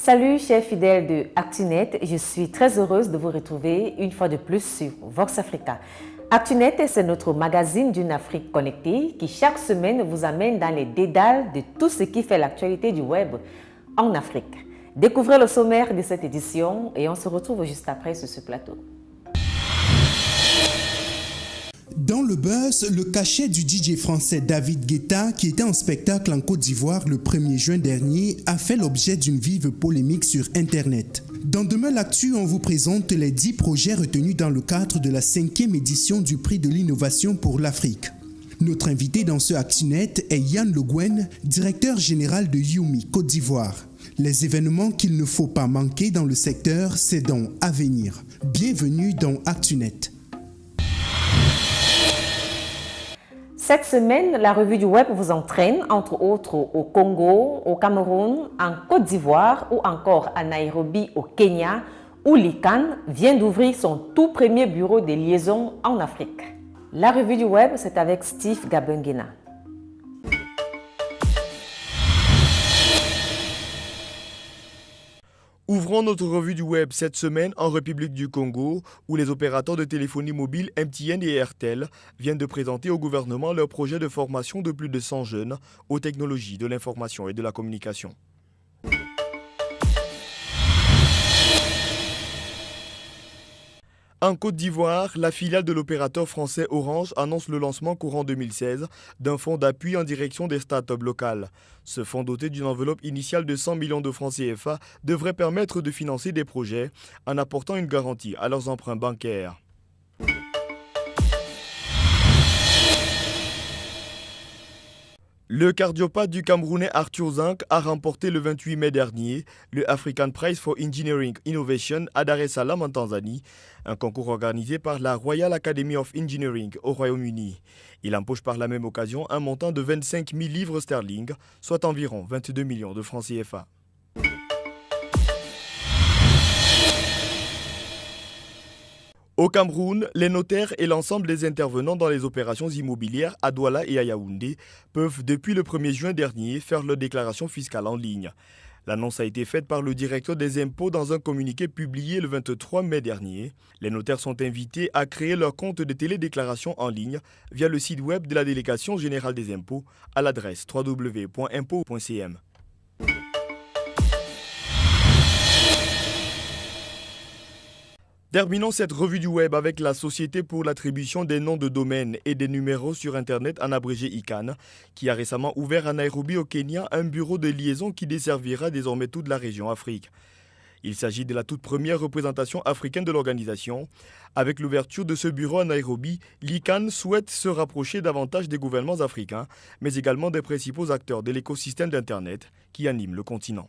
Salut chers fidèles de ActuNet, je suis très heureuse de vous retrouver une fois de plus sur Vox Africa. ActuNet, c'est notre magazine d'une Afrique connectée qui chaque semaine vous amène dans les dédales de tout ce qui fait l'actualité du web en Afrique. Découvrez le sommaire de cette édition et on se retrouve juste après sur ce plateau. Dans le buzz, le cachet du DJ français David Guetta, qui était en spectacle en Côte d'Ivoire le 1er juin dernier, a fait l'objet d'une vive polémique sur Internet. Dans Demain l'Actu, on vous présente les 10 projets retenus dans le cadre de la 5e édition du Prix de l'innovation pour l'Afrique. Notre invité dans ce ActuNet est Yann Le Guen, directeur général de Youmi, Côte d'Ivoire. Les événements qu'il ne faut pas manquer dans le secteur, c'est donc à venir. Bienvenue dans ActuNet. Cette semaine, la revue du web vous entraîne, entre autres, au Congo, au Cameroun, en Côte d'Ivoire ou encore à Nairobi, au Kenya, où l'ICANN vient d'ouvrir son tout premier bureau de liaison en Afrique. La revue du web, c'est avec Steve Gabengena. Ouvrons notre revue du web cette semaine en République du Congo, où les opérateurs de téléphonie mobile MTN et Airtel viennent de présenter au gouvernement leur projet de formation de plus de 100 jeunes aux technologies de l'information et de la communication. En Côte d'Ivoire, la filiale de l'opérateur français Orange annonce le lancement courant 2016 d'un fonds d'appui en direction des startups locales. Ce fonds doté d'une enveloppe initiale de 100 millions de francs CFA devrait permettre de financer des projets en apportant une garantie à leurs emprunts bancaires. Le cardiopathe du Camerounais Arthur Zinc a remporté le 28 mai dernier le African Prize for Engineering Innovation à Dar es Salaam en Tanzanie, un concours organisé par la Royal Academy of Engineering au Royaume-Uni. Il empoche par la même occasion un montant de 25 000 livres sterling, soit environ 22 millions de francs CFA. Au Cameroun, les notaires et l'ensemble des intervenants dans les opérations immobilières à Douala et à Yaoundé peuvent depuis le 1er juin dernier faire leur déclaration fiscale en ligne. L'annonce a été faite par le directeur des impôts dans un communiqué publié le 23 mai dernier. Les notaires sont invités à créer leur compte de télédéclaration en ligne via le site web de la Délégation générale des impôts à l'adresse www.impôts.cm. Terminons cette revue du web avec la Société pour l'attribution des noms de domaines et des numéros sur Internet en abrégé ICANN, qui a récemment ouvert à Nairobi au Kenya un bureau de liaison qui desservira désormais toute la région Afrique. Il s'agit de la toute première représentation africaine de l'organisation. Avec l'ouverture de ce bureau à Nairobi, l'ICANN souhaite se rapprocher davantage des gouvernements africains, mais également des principaux acteurs de l'écosystème d'Internet qui anime le continent.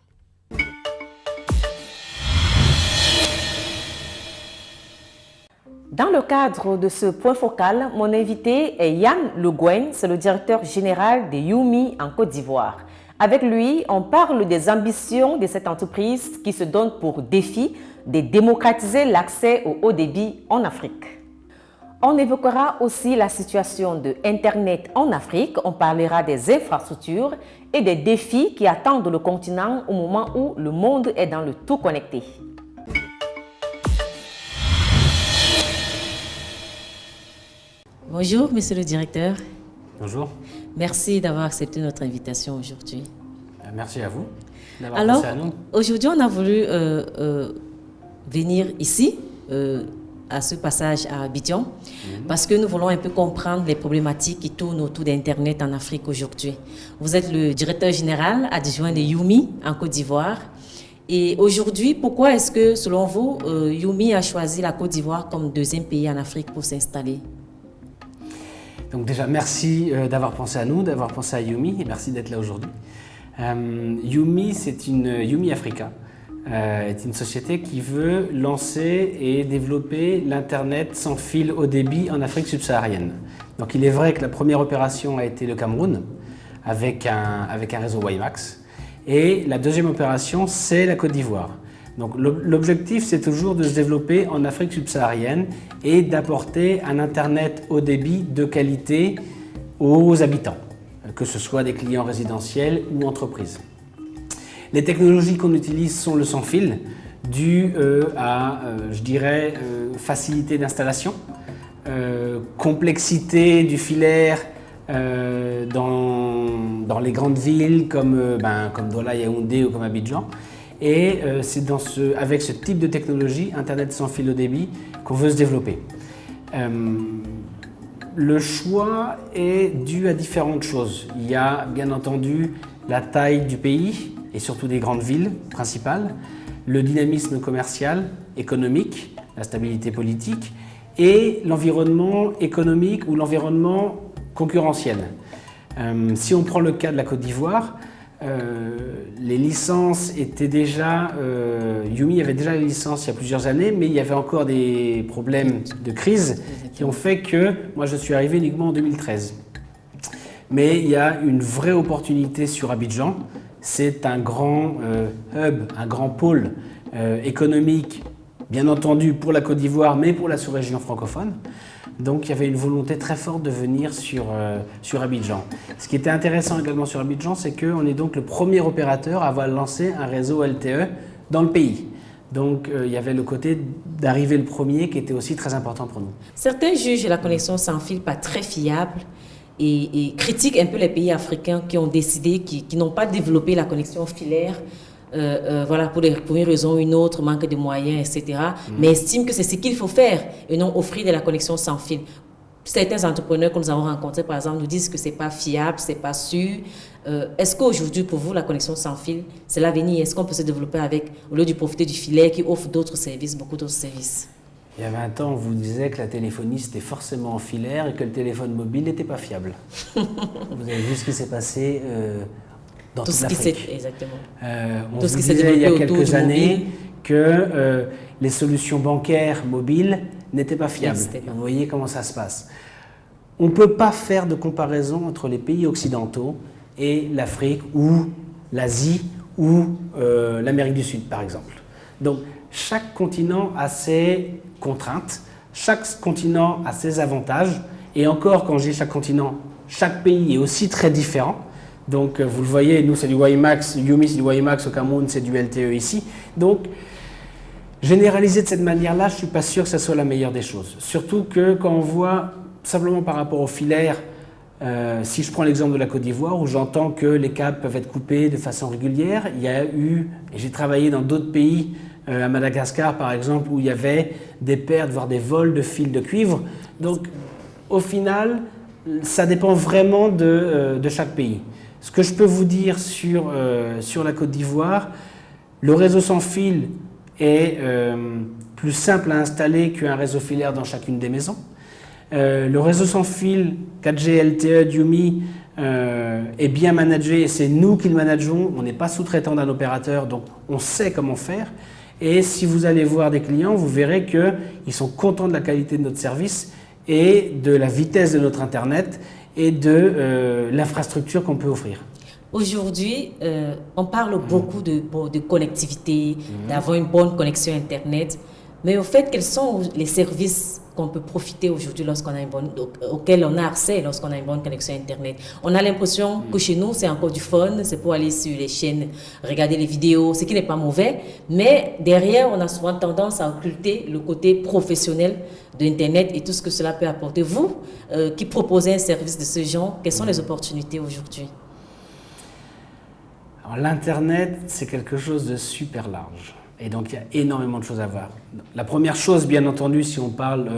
Dans le cadre de ce point focal, mon invité est Yann Le Guen, c'est le directeur général de Youmi en Côte d'Ivoire. Avec lui, on parle des ambitions de cette entreprise qui se donne pour défi de démocratiser l'accès au haut débit en Afrique. On évoquera aussi la situation de Internet en Afrique, on parlera des infrastructures et des défis qui attendent le continent au moment où le monde est dans le tout connecté. Bonjour, monsieur le directeur. Bonjour. Merci d'avoir accepté notre invitation aujourd'hui. Merci à vous d'avoir pensé à nous. Aujourd'hui, on a voulu venir ici, à ce passage à Abidjan, parce que nous voulons un peu comprendre les problématiques qui tournent autour d'Internet en Afrique aujourd'hui. Vous êtes le directeur général adjoint de Youmi en Côte d'Ivoire. Et aujourd'hui, pourquoi est-ce que, selon vous, Youmi a choisi la Côte d'Ivoire comme deuxième pays en Afrique pour s'installer ? Donc déjà, merci d'avoir pensé à nous, d'avoir pensé à Youmi, et merci d'être là aujourd'hui. Youmi, c'est Youmi Africa, est une société qui veut lancer et développer l'Internet sans fil haut débit en Afrique subsaharienne. Donc il est vrai que la première opération a été le Cameroun, avec un réseau WiMAX, et la deuxième opération, c'est la Côte d'Ivoire. Donc l'objectif, c'est toujours de se développer en Afrique subsaharienne et d'apporter un Internet haut débit de qualité aux habitants, que ce soit des clients résidentiels ou entreprises. Les technologies qu'on utilise sont le sans fil, dû à, je dirais, facilité d'installation, complexité du filaire dans les grandes villes comme Douala, Yaoundé ou comme Abidjan. Et c'est avec ce type de technologie, Internet sans fil haut débit, qu'on veut se développer. Le choix est dû à différentes choses. Il y a bien entendu la taille du pays et surtout des grandes villes principales, le dynamisme commercial, économique, la stabilité politique et l'environnement économique ou l'environnement concurrentiel. Si on prend le cas de la Côte d'Ivoire, les licences étaient déjà... Youmi avait déjà les licences il y a plusieurs années, mais il y avait encore des problèmes de crise qui ont fait que moi je suis arrivé uniquement en 2013. Mais il y a une vraie opportunité sur Abidjan. C'est un grand hub, un grand pôle économique, bien entendu pour la Côte d'Ivoire, mais pour la sous-région francophone. Donc il y avait une volonté très forte de venir sur Abidjan. Ce qui était intéressant également sur Abidjan, c'est qu'on est donc le premier opérateur à avoir lancé un réseau LTE dans le pays. Donc il y avait le côté d'arriver le premier qui était aussi très important pour nous. Certains jugent la connexion sans fil pas très fiable et critiquent un peu les pays africains qui ont décidé, qui n'ont pas développé la connexion filaire. Voilà, pour une raison ou une autre, manque de moyens, etc. Mais estiment que c'est ce qu'il faut faire et non offrir de la connexion sans fil. Certains entrepreneurs que nous avons rencontrés, par exemple, nous disent que ce n'est pas fiable, ce n'est pas sûr. Est-ce qu'aujourd'hui, pour vous, la connexion sans fil, c'est l'avenir? Est-ce qu'on peut se développer avec, au lieu de profiter du filet qui offre d'autres services, beaucoup d'autres services? Il y a 20 ans, on vous disait que la téléphonie, c'était forcément en filaire et que le téléphone mobile n'était pas fiable. Vous avez vu ce qui s'est passé dans toute l'Afrique. Exactement. On vous disait il y a quelques années que les solutions bancaires mobiles n'étaient pas fiables. Vous voyez comment ça se passe. On ne peut pas faire de comparaison entre les pays occidentaux et l'Afrique ou l'Asie ou l'Amérique du Sud, par exemple. Donc, chaque continent a ses contraintes, chaque continent a ses avantages. Et encore, quand je dis chaque continent, chaque pays est aussi très différent. Donc, vous le voyez, nous, c'est du WiMAX, Youmi, c'est du WiMAX, au Cameroun, c'est du LTE ici. Donc, généraliser de cette manière-là, je ne suis pas sûr que ce soit la meilleure des choses. Surtout que quand on voit, simplement par rapport aux filaires, si je prends l'exemple de la Côte d'Ivoire, où j'entends que les câbles peuvent être coupés de façon régulière, il y a eu, et j'ai travaillé dans d'autres pays, à Madagascar par exemple, où il y avait des pertes, voire des vols de fils de cuivre. Donc, au final, ça dépend vraiment de chaque pays. Ce que je peux vous dire sur la Côte d'Ivoire, le réseau sans fil est plus simple à installer qu'un réseau filaire dans chacune des maisons. Le réseau sans fil 4G LTE Youmi est bien managé et c'est nous qui le manageons. On n'est pas sous-traitant d'un opérateur, donc on sait comment faire. Et si vous allez voir des clients, vous verrez qu'ils sont contents de la qualité de notre service et de la vitesse de notre Internet et de l'infrastructure qu'on peut offrir. Aujourd'hui, on parle beaucoup de connectivité, d'avoir une bonne connexion Internet. Mais au fait, quels sont les services qu'on peut profiter aujourd'hui auxquels on a accès lorsqu'on a une bonne connexion Internet? On a l'impression que chez nous, c'est encore du fun, c'est pour aller sur les chaînes, regarder les vidéos, ce qui n'est pas mauvais. Mais derrière, on a souvent tendance à occulter le côté professionnel d'Internet et tout ce que cela peut apporter. Vous, qui proposez un service de ce genre, quelles sont les opportunités aujourd'hui? Alors, l'Internet, c'est quelque chose de super large. Et donc, il y a énormément de choses à voir. La première chose, bien entendu, si on parle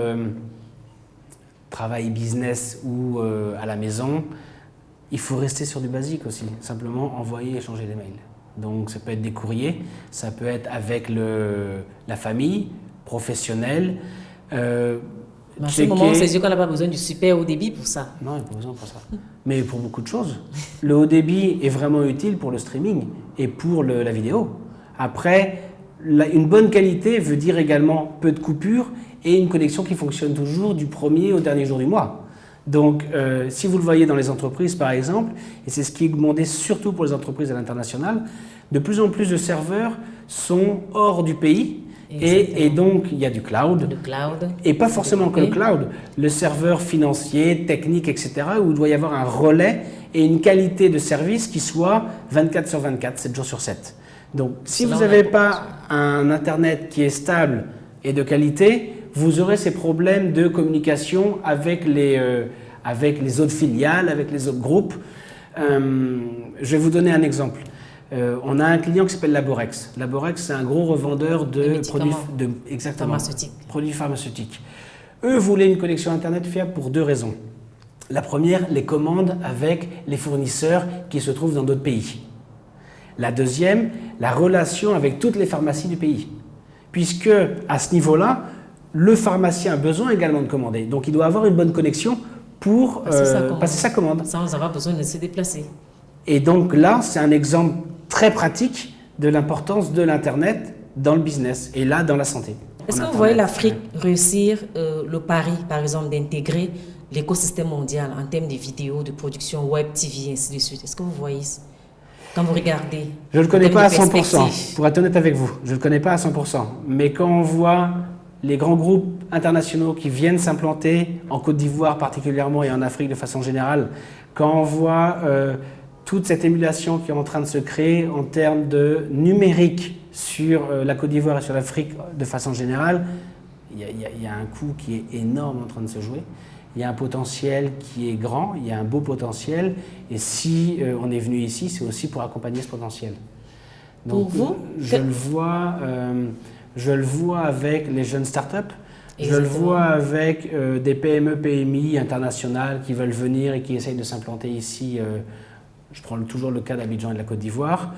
travail business ou à la maison, il faut rester sur du basique aussi. Simplement envoyer et échanger des mails. Donc, ça peut être des courriers, ça peut être avec la famille, professionnel. En ce moment, c'est sûr qu'on n'a pas besoin du super haut débit pour ça. Non, il n'y a pas besoin pour ça. Mais pour beaucoup de choses. Le haut débit est vraiment utile pour le streaming et pour la vidéo. Après, une bonne qualité veut dire également peu de coupures et une connexion qui fonctionne toujours du premier au dernier jour du mois. Donc, si vous le voyez dans les entreprises, par exemple, et c'est ce qui est demandé surtout pour les entreprises à l'international, de plus en plus de serveurs sont hors du pays. Et donc, il y a du cloud. Et pas forcément que le cloud. Le serveur financier, technique, etc., où il doit y avoir un relais et une qualité de service qui soit 24 sur 24, 7 jours sur 7. Donc, si vous n'avez pas un Internet qui est stable et de qualité, vous aurez ces problèmes de communication avec les autres filiales, avec les autres groupes. Je vais vous donner un exemple. On a un client qui s'appelle Laborex. Laborex, c'est un gros revendeur de produits pharmaceutiques. Eux voulaient une connexion Internet fiable pour 2 raisons. La première, les commandes avec les fournisseurs qui se trouvent dans d'autres pays. La deuxième, la relation avec toutes les pharmacies du pays. Puisque, à ce niveau-là, le pharmacien a besoin également de commander. Donc, il doit avoir une bonne connexion pour passer sa commande. Sans avoir besoin de se déplacer. Et donc là, c'est un exemple très pratique de l'importance de l'Internet dans le business et là, dans la santé. Est-ce que vous voyez l'Afrique réussir le pari, par exemple, d'intégrer l'écosystème mondial en termes de vidéos, de production web, TV, et ainsi de suite? Est-ce que vous voyez ça quand vous regardez? Je ne le connais pas à 100%, pour être honnête avec vous. Je ne le connais pas à 100%. Mais quand on voit les grands groupes internationaux qui viennent s'implanter en Côte d'Ivoire particulièrement et en Afrique de façon générale, quand on voit toute cette émulation qui est en train de se créer en termes de numérique sur la Côte d'Ivoire et sur l'Afrique de façon générale, il y a un coup qui est énorme en train de se jouer. Il y a un potentiel qui est grand, il y a un beau potentiel. Et si on est venu ici, c'est aussi pour accompagner ce potentiel. Donc, pour vous, je le vois avec les jeunes startups. Je le vois avec des PME, PMI internationales qui veulent venir et qui essayent de s'implanter ici. Je prends toujours le cas d'Abidjan et de la Côte d'Ivoire.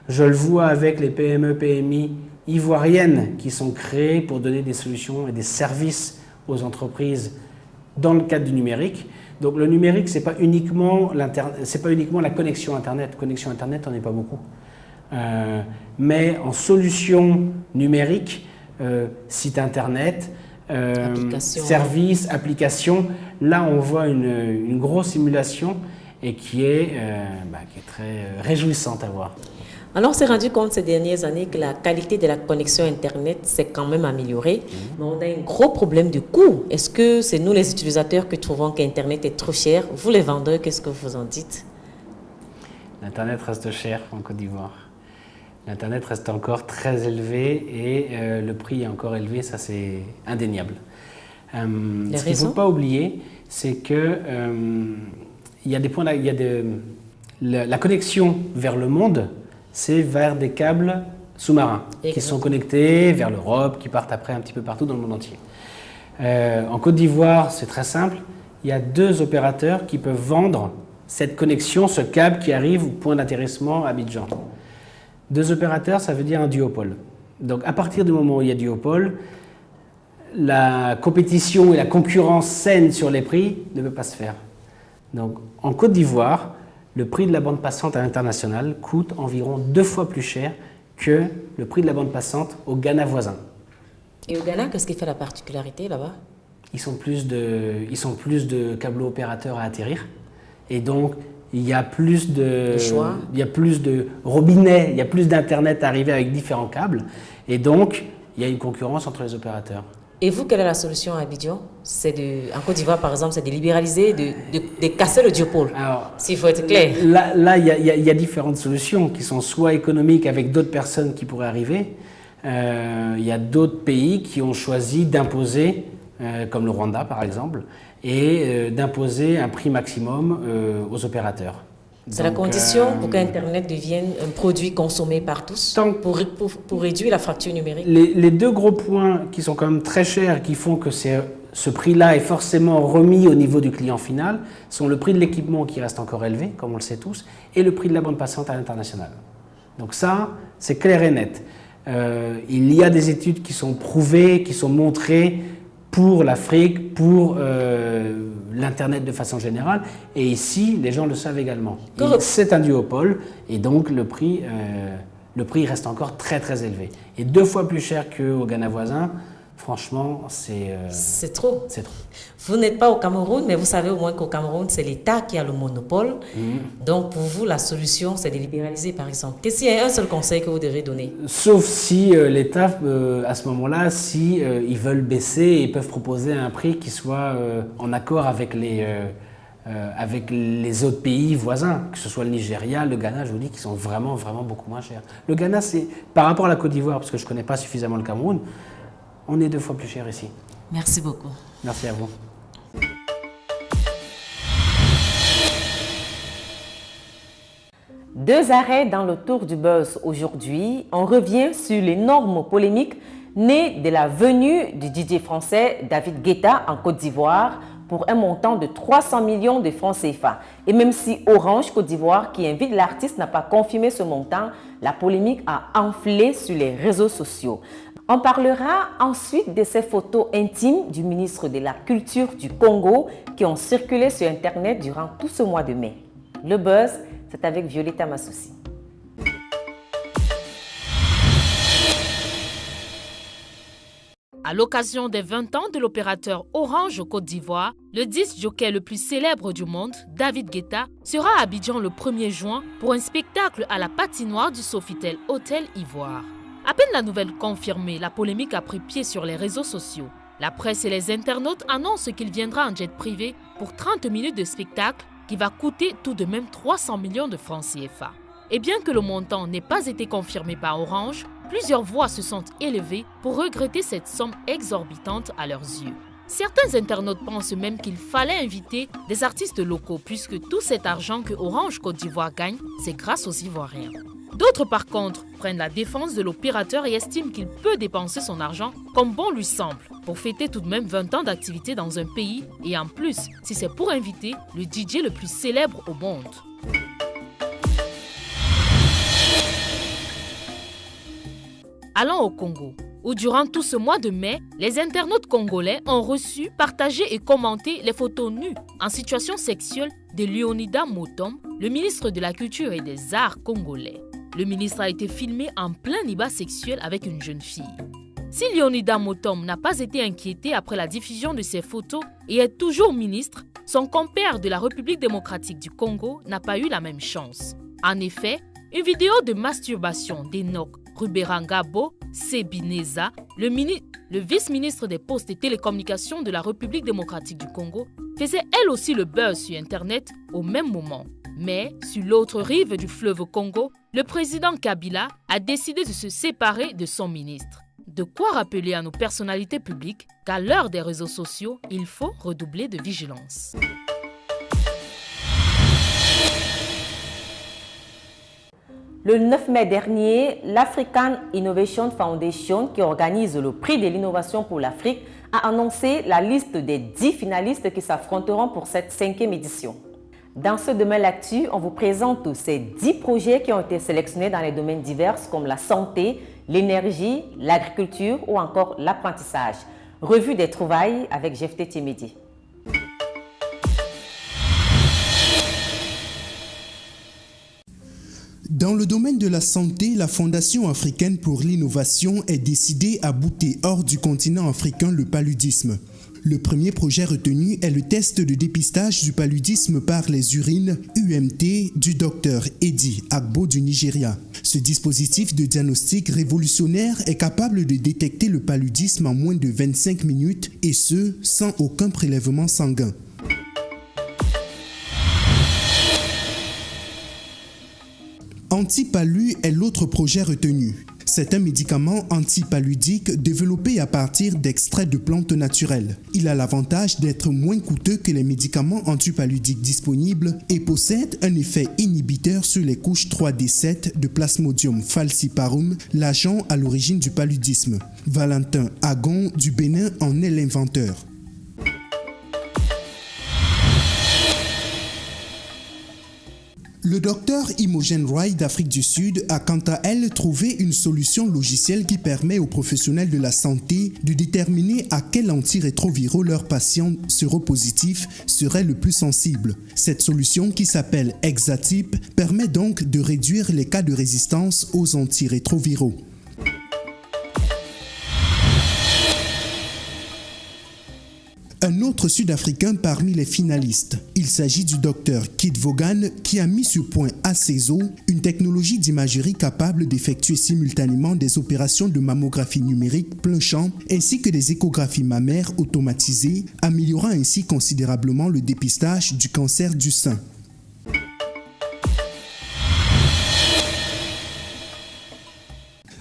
Je le vois avec les PME, PMI ivoiriennes qui sont créées pour donner des solutions et des services aux entreprises dans le cadre du numérique. Donc le numérique, ce n'est pas uniquement la connexion Internet. Connexion Internet, on n'est pas beaucoup. Mais en solution numérique, site Internet, services, applications, là on voit une grosse simulation et qui est très réjouissante à voir. Alors, on s'est rendu compte ces dernières années que la qualité de la connexion Internet s'est quand même améliorée, mais on a un gros problème de coût. Est-ce que c'est nous les utilisateurs qui trouvons qu'Internet est trop cher? Vous les vendeurs, qu'est-ce que vous en dites? L'Internet reste cher en Côte d'Ivoire. L'Internet reste encore très élevé et le prix est encore élevé, ça c'est indéniable. Ce qu'il ne faut pas oublier, c'est que il y a des points, la connexion vers le monde, c'est vers des câbles sous-marins qui sont connectés vers l'Europe, qui partent après un petit peu partout dans le monde entier. En Côte d'Ivoire, c'est très simple. Il y a 2 opérateurs qui peuvent vendre cette connexion, ce câble qui arrive au point d'atterrissement à Abidjan. 2 opérateurs, ça veut dire un duopole. Donc à partir du moment où il y a duopole, la compétition et la concurrence saine sur les prix ne peut pas se faire. Donc en Côte d'Ivoire, le prix de la bande passante à l'international coûte environ 2 fois plus cher que le prix de la bande passante au Ghana voisin. Et au Ghana, qu'est-ce qui fait la particularité là-bas? Ils sont plus de câblo-opérateurs à atterrir. Et donc, il y a plus de choix. Il y a plus de robinets, il y a plus d'Internet à arriver avec différents câbles. Et donc, il y a une concurrence entre les opérateurs. Et vous, quelle est la solution à Abidjan? En Côte d'Ivoire, par exemple, c'est de libéraliser, de casser le duopole, s'il faut être clair. Là, il y a différentes solutions qui sont soit économiques avec d'autres personnes qui pourraient arriver. Il y a d'autres pays qui ont choisi d'imposer, comme le Rwanda par exemple, et d'imposer un prix maximum aux opérateurs. C'est la condition pour qu'Internet devienne un produit consommé par tous, pour réduire la fracture numérique. Les 2 gros points qui sont quand même très chers, qui font que ce prix-là est forcément remis au niveau du client final, sont le prix de l'équipement qui reste encore élevé, comme on le sait tous, et le prix de la bande passante à l'international. Donc ça, c'est clair et net. Il y a des études qui sont prouvées, qui sont montrées pour l'Afrique, pour l'Internet de façon générale. Et ici, les gens le savent également. C'est un duopole et donc le prix reste encore très très élevé. Et 2 fois plus cher qu'au Ghana voisin, franchement, c'est trop. C'est trop. Vous n'êtes pas au Cameroun, mais vous savez au moins qu'au Cameroun, c'est l'État qui a le monopole. Donc pour vous, la solution, c'est de libéraliser par exemple. Qu'est-ce qu'il y a un seul conseil que vous devez donner? Sauf si l'État, à ce moment-là, si ils veulent baisser, ils peuvent proposer un prix qui soit en accord avec avec les autres pays voisins, que ce soit le Nigeria, le Ghana, je vous dis qu'ils sont vraiment, vraiment beaucoup moins chers. Le Ghana, c'est par rapport à la Côte d'Ivoire, parce que je ne connais pas suffisamment le Cameroun, on est 2 fois plus cher ici. Merci beaucoup. Merci à vous. Deux arrêts dans le tour du buzz aujourd'hui. On revient sur l'énorme polémique née de la venue du DJ français David Guetta en Côte d'Ivoire pour un montant de 300 millions de francs CFA. Et même si Orange Côte d'Ivoire, qui invite l'artiste, n'a pas confirmé ce montant, la polémique a enflé sur les réseaux sociaux. On parlera ensuite de ces photos intimes du ministre de la Culture du Congo qui ont circulé sur Internet durant tout ce mois de mai. Le buzz, c'est avec Violetta Massoussi. À l'occasion des 20 ans de l'opérateur Orange Côte d'Ivoire, le disc jockey le plus célèbre du monde, David Guetta, sera à Abidjan le 1er juin pour un spectacle à la patinoire du Sofitel Hôtel Ivoire. À peine la nouvelle confirmée, la polémique a pris pied sur les réseaux sociaux. La presse et les internautes annoncent qu'il viendra en jet privé pour 30 minutes de spectacle qui va coûter tout de même 300 millions de francs CFA. Et bien que le montant n'ait pas été confirmé par Orange, plusieurs voix se sont élevées pour regretter cette somme exorbitante à leurs yeux. Certains internautes pensent même qu'il fallait inviter des artistes locaux puisque tout cet argent que Orange Côte d'Ivoire gagne, c'est grâce aux Ivoiriens. D'autres par contre prennent la défense de l'opérateur et estiment qu'il peut dépenser son argent comme bon lui semble pour fêter tout de même 20 ans d'activité dans un pays et en plus, si c'est pour inviter le DJ le plus célèbre au monde. Allons au Congo, où durant tout ce mois de mai, les internautes congolais ont reçu, partagé et commenté les photos nues en situation sexuelle de Leonidas Motom, le ministre de la Culture et des Arts congolais. Le ministre a été filmé en plein débat sexuel avec une jeune fille. Si Leonidas Motom n'a pas été inquiété après la diffusion de ces photos et est toujours ministre, son compère de la République démocratique du Congo n'a pas eu la même chance. En effet, une vidéo de masturbation d'Enoch Ruberangabo Sebineza, le vice-ministre des Postes et Télécommunications de la République démocratique du Congo, faisait elle aussi le buzz sur Internet au même moment. Mais, sur l'autre rive du fleuve Congo, le président Kabila a décidé de se séparer de son ministre. De quoi rappeler à nos personnalités publiques qu'à l'heure des réseaux sociaux, il faut redoubler de vigilance. Le 9 mai dernier, l'African Innovation Foundation, qui organise le prix de l'innovation pour l'Afrique, a annoncé la liste des 10 finalistes qui s'affronteront pour cette 5e édition. Dans ce domaine l'actu, on vous présente ces 10 projets qui ont été sélectionnés dans les domaines divers comme la santé, l'énergie, l'agriculture ou encore l'apprentissage. Revue des trouvailles avec Jefté Timédi. Dans le domaine de la santé, la Fondation africaine pour l'innovation est décidée à bouter hors du continent africain le paludisme. Le premier projet retenu est le test de dépistage du paludisme par les urines UMT du docteur Eddie Agbo du Nigeria. Ce dispositif de diagnostic révolutionnaire est capable de détecter le paludisme en moins de 25 minutes et ce, sans aucun prélèvement sanguin. Antipalu est l'autre projet retenu. C'est un médicament antipaludique développé à partir d'extraits de plantes naturelles. Il a l'avantage d'être moins coûteux que les médicaments antipaludiques disponibles et possède un effet inhibiteur sur les couches 3D7 de Plasmodium falciparum, l'agent à l'origine du paludisme. Valentin Agon du Bénin en est l'inventeur. Le docteur Imogen Roy d'Afrique du Sud a quant à elle trouvé une solution logicielle qui permet aux professionnels de la santé de déterminer à quel antirétroviraux leurs patients séropositifs seraient le plus sensibles. Cette solution, qui s'appelle Exatype, permet donc de réduire les cas de résistance aux antirétroviraux. un autre Sud-Africain parmi les finalistes. Il s'agit du Dr Kit Vaughan qui a mis sur point à ses os une technologie d'imagerie capable d'effectuer simultanément des opérations de mammographie numérique plein champ ainsi que des échographies mammaires automatisées, améliorant ainsi considérablement le dépistage du cancer du sein.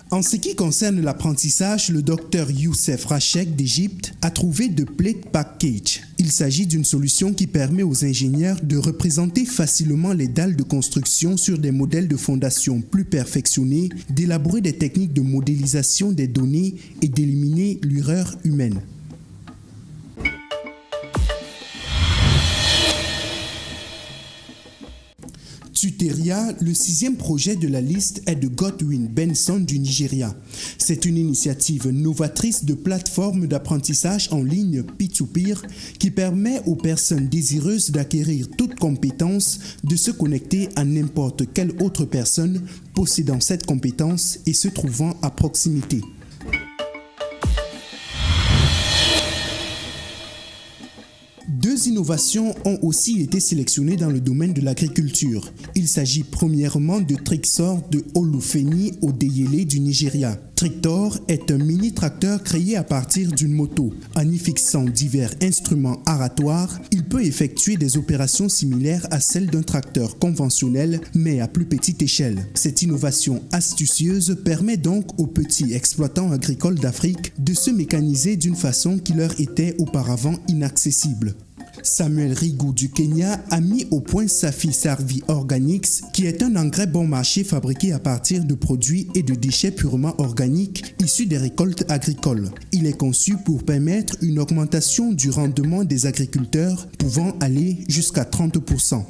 En ce qui concerne l'apprentissage, le docteur Youssef Rachek d'Égypte a trouvé The Plate Package. Il s'agit d'une solution qui permet aux ingénieurs de représenter facilement les dalles de construction sur des modèles de fondation plus perfectionnés, d'élaborer des techniques de modélisation des données et d'éliminer l'erreur humaine. Tuteria, le 6e projet de la liste est de Godwin Benson du Nigeria. C'est une initiative novatrice de plateforme d'apprentissage en ligne peer-to-peer qui permet aux personnes désireuses d'acquérir toute compétence de se connecter à n'importe quelle autre personne possédant cette compétence et se trouvant à proximité. Deux innovations ont aussi été sélectionnées dans le domaine de l'agriculture. Il s'agit premièrement de Trixor de Olufeni au Deyele du Nigeria. Trictor est un mini-tracteur créé à partir d'une moto. En y fixant divers instruments aratoires, il peut effectuer des opérations similaires à celles d'un tracteur conventionnel, mais à plus petite échelle. Cette innovation astucieuse permet donc aux petits exploitants agricoles d'Afrique de se mécaniser d'une façon qui leur était auparavant inaccessible. Samuel Rigou du Kenya a mis au point Safi Sarvi Organics, qui est un engrais bon marché fabriqué à partir de produits et de déchets purement organiques issus des récoltes agricoles. Il est conçu pour permettre une augmentation du rendement des agriculteurs pouvant aller jusqu'à 30%.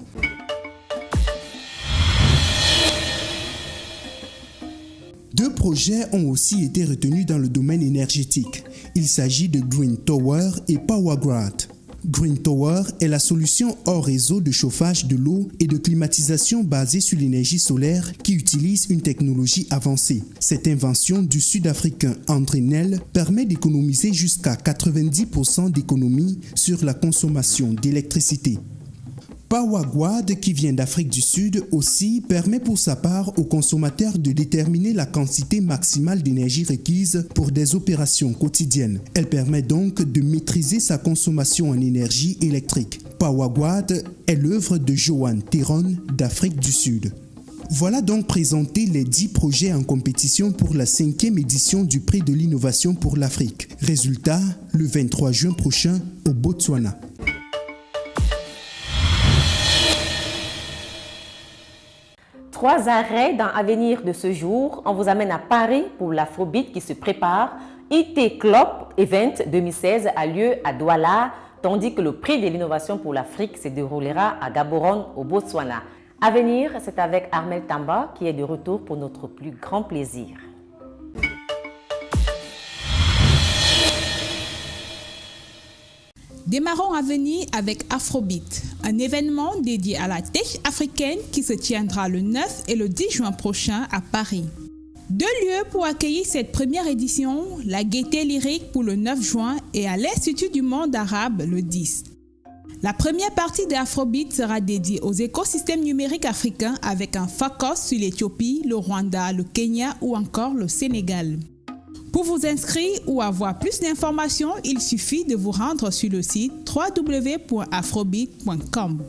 Deux projets ont aussi été retenus dans le domaine énergétique. Il s'agit de Green Tower et PowerGrad. Green Tower est la solution hors réseau de chauffage de l'eau et de climatisation basée sur l'énergie solaire qui utilise une technologie avancée. Cette invention du Sud-Africain André Nel permet d'économiser jusqu'à 90% d'économie sur la consommation d'électricité. PowerGrad, qui vient d'Afrique du Sud aussi, permet pour sa part aux consommateurs de déterminer la quantité maximale d'énergie requise pour des opérations quotidiennes. Elle permet donc de maîtriser sa consommation en énergie électrique. PowerGrad est l'œuvre de Johan Theron d'Afrique du Sud. Voilà donc présenté les 10 projets en compétition pour la 5e édition du Prix de l'innovation pour l'Afrique. Résultat, le 23 juin prochain au Botswana. Trois arrêts dans Avenir de ce jour. On vous amène à Paris pour l'Afrobeat qui se prépare. IT Club Event 2016 a lieu à Douala, tandis que le prix de l'innovation pour l'Afrique se déroulera à Gaborone au Botswana. Avenir, c'est avec Armel Tamba qui est de retour pour notre plus grand plaisir. Démarrons Avenir avec Afrobeat, un événement dédié à la tech africaine qui se tiendra le 9 et le 10 juin prochain à Paris. Deux lieux pour accueillir cette première édition, la Gaieté Lyrique pour le 9 juin et à l'Institut du Monde Arabe le 10. La première partie de Afrobeat sera dédiée aux écosystèmes numériques africains avec un focus sur l'Éthiopie, le Rwanda, le Kenya ou encore le Sénégal. Pour vous inscrire ou avoir plus d'informations, il suffit de vous rendre sur le site www.afrobeat.com.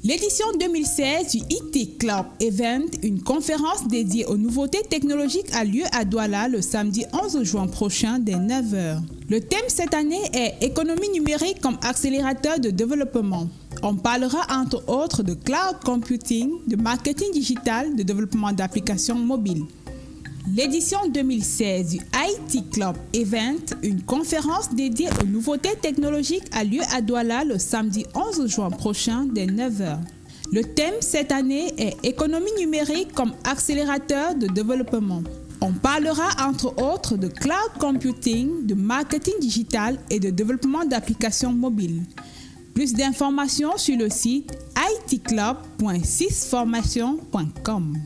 L'édition 2016 du IT Club Event, une conférence dédiée aux nouveautés technologiques, a lieu à Douala le samedi 11 juin prochain dès 9h. Le thème cette année est « Économie numérique comme accélérateur de développement ». On parlera entre autres de cloud computing, de marketing digital, de développement d'applications mobiles. L'édition 2016 du IT Club Event, une conférence dédiée aux nouveautés technologiques, a lieu à Douala le samedi 11 juin prochain dès 9h. Le thème cette année est « Économie numérique comme accélérateur de développement ». On parlera entre autres de cloud computing, de marketing digital et de développement d'applications mobiles. Plus d'informations sur le site itclub.sisformation.com.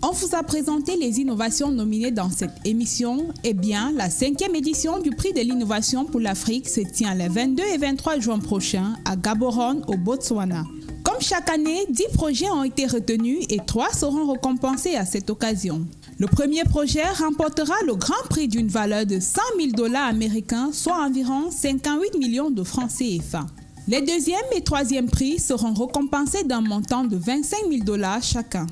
On vous a présenté les innovations nominées dans cette émission, eh bien, la 5e édition du prix de l'innovation pour l'Afrique se tient les 22 et 23 juin prochains à Gaborone, au Botswana. Comme chaque année, 10 projets ont été retenus et 3 seront récompensés à cette occasion. Le premier projet remportera le grand prix d'une valeur de $100 000 américains, soit environ 58 millions de francs CFA. Les deuxième et troisième prix seront récompensés d'un montant de $25 000 chacun.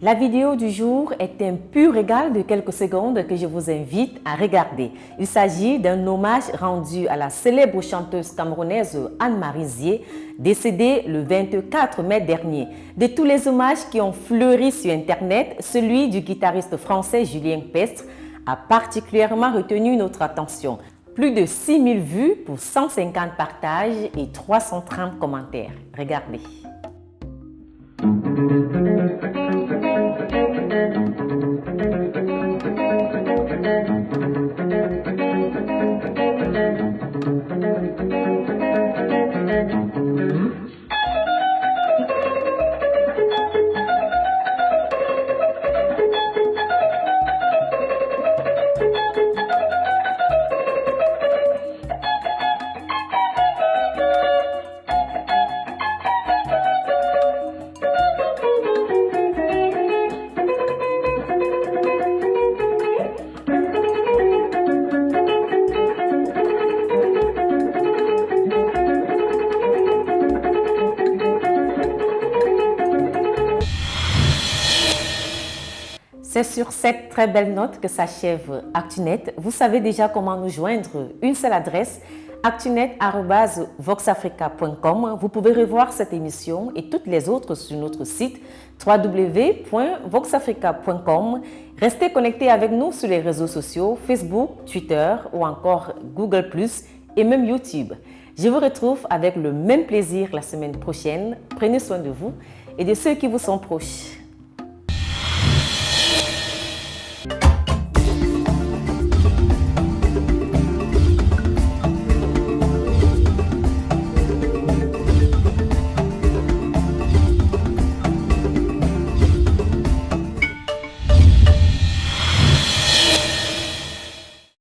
La vidéo du jour est un pur régal de quelques secondes que je vous invite à regarder. Il s'agit d'un hommage rendu à la célèbre chanteuse camerounaise Anne-Marie Zié, décédée le 24 mai dernier. De tous les hommages qui ont fleuri sur Internet, celui du guitariste français Julien Pestre a particulièrement retenu notre attention. Plus de 6 000 vues pour 150 partages et 330 commentaires. Regardez. C'est sur cette très belle note que s'achève ActuNet. Vous savez déjà comment nous joindre. Une seule adresse, actunet@voxafrica.com. Vous pouvez revoir cette émission et toutes les autres sur notre site www.voxafrica.com. Restez connectés avec nous sur les réseaux sociaux, Facebook, Twitter ou encore Google+, et même YouTube. Je vous retrouve avec le même plaisir la semaine prochaine. Prenez soin de vous et de ceux qui vous sont proches.